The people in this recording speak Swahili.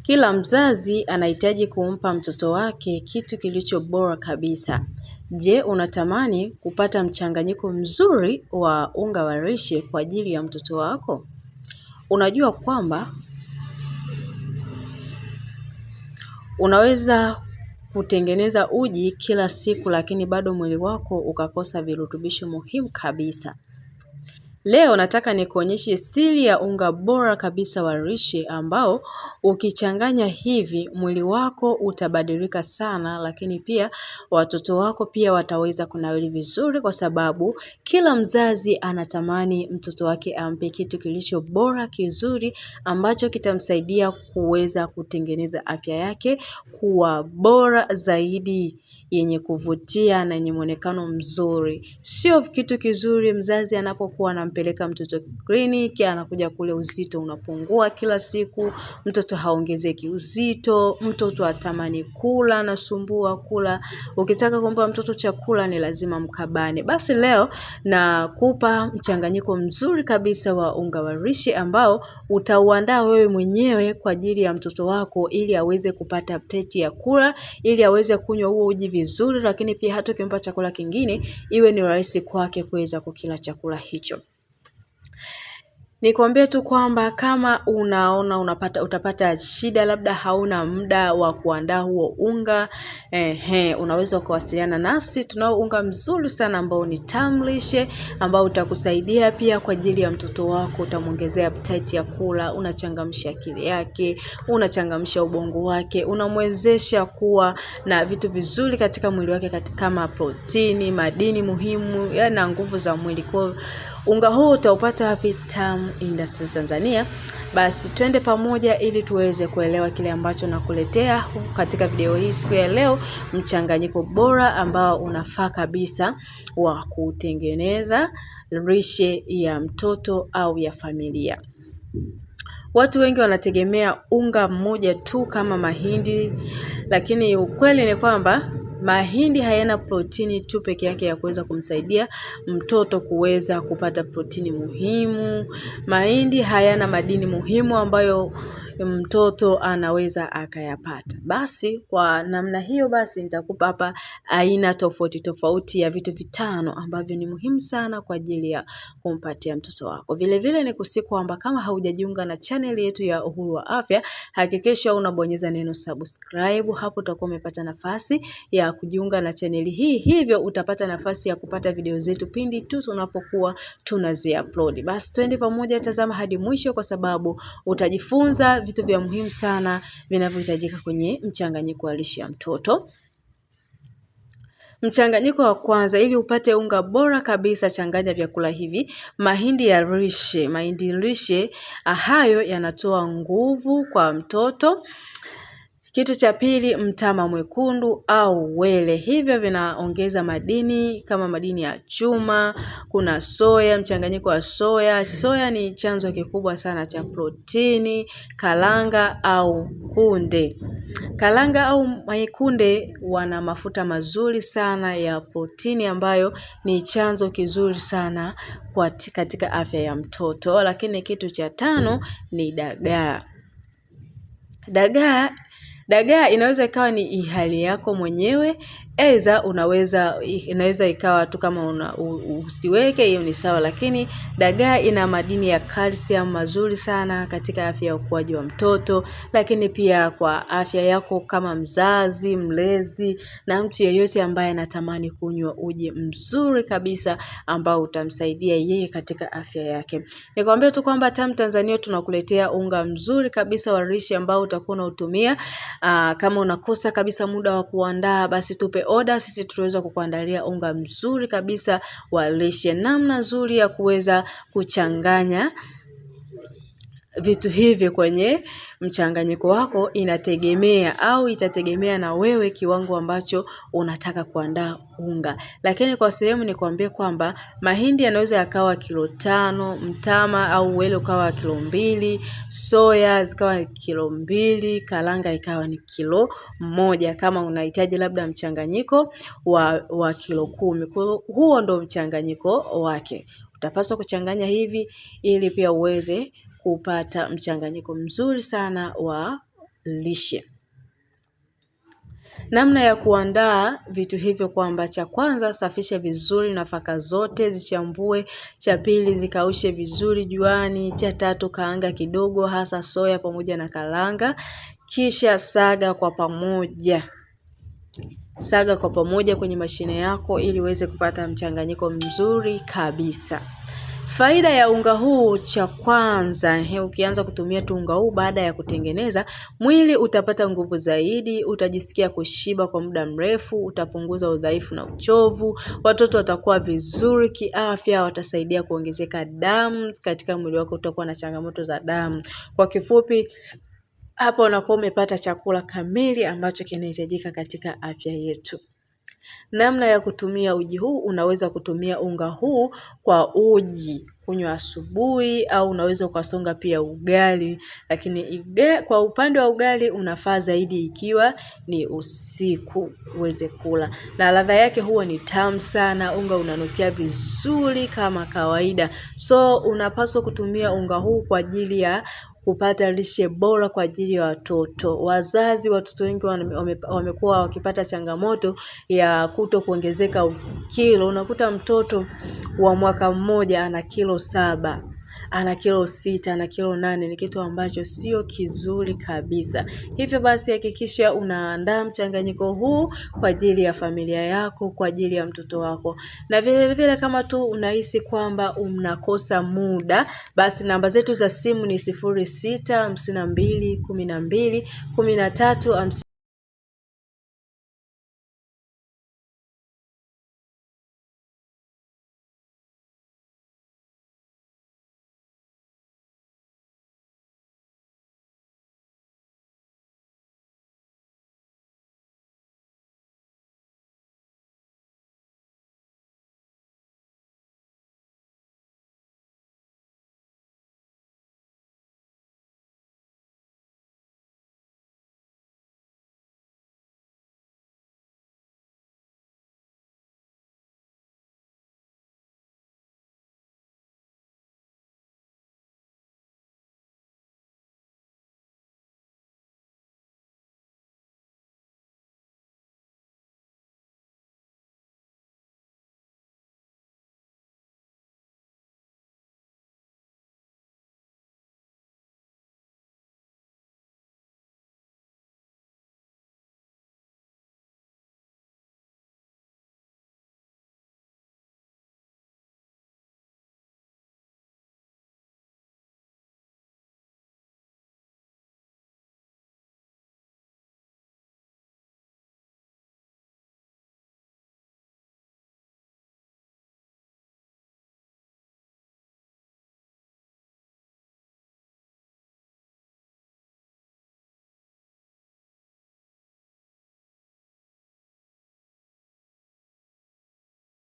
Kila mzazi anahitaji kumpa mtoto wake kitu kilicho bora kabisa. Je, unatamani kupata mchanganyiko mzuri wa unga wa lishe kwa ajili ya mtoto wako? Unajua kwamba unaweza kutengeneza uji kila siku lakini bado mwili wako ukakosa virutubisho muhimu kabisa. Leo nataka nikuonyeshe siri ya unga bora kabisa wa lishe ambao ukichanganya hivi mwili wako utabadilika sana, lakini pia watoto wako pia wataweza kunawiri vizuri, kwa sababu kila mzazi anatamani mtoto wake ampe kitu kilicho bora kizuri ambacho kitamsaidia kuweza kutengeneza afya yake kuwa bora zaidi, yenye kuvutia na yenye muonekano mzuri. Sio kitu kizuri mzazi anapokuwa anampeleka mtoto kliniki, anakuja kule uzito unapungua kila siku, mtoto haongezeki uzito, mtoto atamani kula, anasumbua kula. Ukitaka kumpa mtoto chakula ni lazima mkabane. Basi leo nakupa mchanganyiko mzuri kabisa wa unga wa lishe ambao utauandaa wewe mwenyewe kwa ajili ya mtoto wako, ili aweze kupata appetite ya kula, ili aweze kunywa huo uji vizuri, lakini pia hata ukimpa chakula kingine iwe ni rahisi kwake kuweza kukila chakula hicho. Nikwambie tu kwamba kama unaona utapata shida, labda hauna muda wa kuandaa huo unga, unaweza kuwasiliana nasi. Tunao unga mzuri sana ambao ni tamu lishe, ambao utakusaidia pia kwa ajili ya mtoto wako, utamuongezea appetite ya kula, unachangamsha akili yake, unachangamsha ubongo wake, unamwezesha kuwa na vitu vizuri katika mwili wake kama protini, madini muhimu, na nguvu za mwili. Kwa unga huu utaupata wapi? Tamu Industries Tanzania. Basi twende pamoja ili tuweze kuelewa kile ambacho nakuletea katika video hii siku ya leo, mchanganyiko bora ambao unafaa kabisa wa kutengeneza lishe ya mtoto au ya familia. Watu wengi wanategemea unga mmoja tu kama mahindi, lakini ukweli ni kwamba mahindi hayana protini tu peke yake ya kuweza kumsaidia mtoto kuweza kupata protini muhimu. Mahindi hayana madini muhimu ambayo mtoto anaweza akayapata. Basi kwa namna hiyo, basi nitakupa hapa aina tofauti tofauti ya vitu vitano ambavyo ni muhimu sana kwa ajili ya kumpatia mtoto wako. Vile vile nikusihi kwamba kama haujajiunga na channel yetu ya Uhuru wa Afya, hakikisha unabonyeza neno subscribe. Hapo utakuwa umepata nafasi ya kujiunga na channel hii, hivyo utapata nafasi ya kupata video zetu pindi tu tunapokuwa tunazi-upload. Basi twende pamoja, tazama hadi mwisho, kwa sababu utajifunza vitu vya muhimu sana vinavyohitajika kwenye mchanganyiko wa lishe ya mtoto. Mchanganyiko wa kwanza, ili upate unga bora kabisa, changanya vyakula hivi: mahindi ya lishe. Mahindi lishe hayo yanatoa nguvu kwa mtoto. Kitu cha pili, mtama mwekundu au wele. Hivyo vinaongeza madini kama madini ya chuma. Kuna soya, mchanganyiko wa soya. Soya ni chanzo kikubwa sana cha protini. Kalanga au kunde. Kalanga au kunde wana mafuta mazuri sana ya protini ambayo ni chanzo kizuri sana katika afya ya mtoto. Lakini kitu cha tano ni dagaa. Dagaa inaweza ikawa ni hali yako mwenyewe, inaweza ikawa tu kama usiweke, hiyo ni sawa, lakini dagaa ina madini ya calcium mazuri sana katika afya ya ukuaji wa mtoto, lakini pia kwa afya yako kama mzazi, mlezi na mtu yeyote ambaye anatamani kunywa uji mzuri kabisa ambao utamsaidia yeye katika afya yake. Nikwambia tu kwamba Tamu Tanzania tunakuletea unga mzuri kabisa wa lishe ambao utakuwa unatumia. Kama unakosa kabisa muda wa kuandaa, basi tupe order, sisi tutaweza kukuandalia unga mzuri kabisa wa lishe. Namna nzuri ya kuweza kuchanganya vitu hivi kwenye mchanganyiko wako itategemea na wewe kiwango ambacho unataka kuandaa unga. Lakini kwa sehemu nikwambie kwamba mahindi yanaweza yakawa kilo 5, mtama au wele ukawa kilo 2, soya zikawa kilo 2, kalanga ikawa ni kilo 1, kama unahitaji labda mchanganyiko wa kilo 10. Kwa huo ndo mchanganyiko wake. Utapaswa kuchanganya hivi ili pia uweze kupata mchanganyiko mzuri sana wa lishe. Namna ya kuandaa vitu hivyo kwamba cha kwanza safisha vizuri nafaka zote, zichambue, cha pili zikaushe vizuri juani, cha tatu kaanga kidogo hasa soya pamoja na karanga, kisha saga kwa pamoja. Saga kwa pamoja kwenye mashine yako ili uweze kupata mchanganyiko mzuri kabisa. Faida ya unga huu, cha kwanza, ukianza kutumia tu unga huu baada ya kutengeneza, mwili utapata nguvu zaidi, utajisikia kushiba kwa muda mrefu, utapunguza udhaifu na uchovu, watoto watakuwa vizuri kiafya, watasaidia kuongezeka damu katika mwili wako, utakuwa na changamoto za damu. Kwa kifupi, hapa unakuwa umepata chakula kamili ambacho kinahitajika katika afya yetu. Namna ya kutumia uji huu, unaweza kutumia unga huu kwa uji kunywa asubuhi, au unaweza ukasonga pia ugali, lakini kwa upande wa ugali unafaa zaidi ikiwa ni usiku uweze kula. Na ladha yake huwa ni tamu sana, unga unanukia vizuri kama kawaida. So unapaswa kutumia unga huu kwa ajili ya kupata lishe bora kwa ajili ya watoto. Watoto wengi wamekuwa wakipata changamoto ya kuto kuongezeka kilo. Unakuta mtoto wa mwaka mmoja ana kilo 7, ana kilo 6, ana kilo 8, ni kitu ambacho sio kizuri kabisa. Hivyo basi hakikisha unaandaa mchanganyiko huu kwa ajili ya familia yako, kwa ajili ya mtoto wako. Na vile kama tu unahisi kwamba unakosa muda, basi namba zetu za simu ni 0652121350.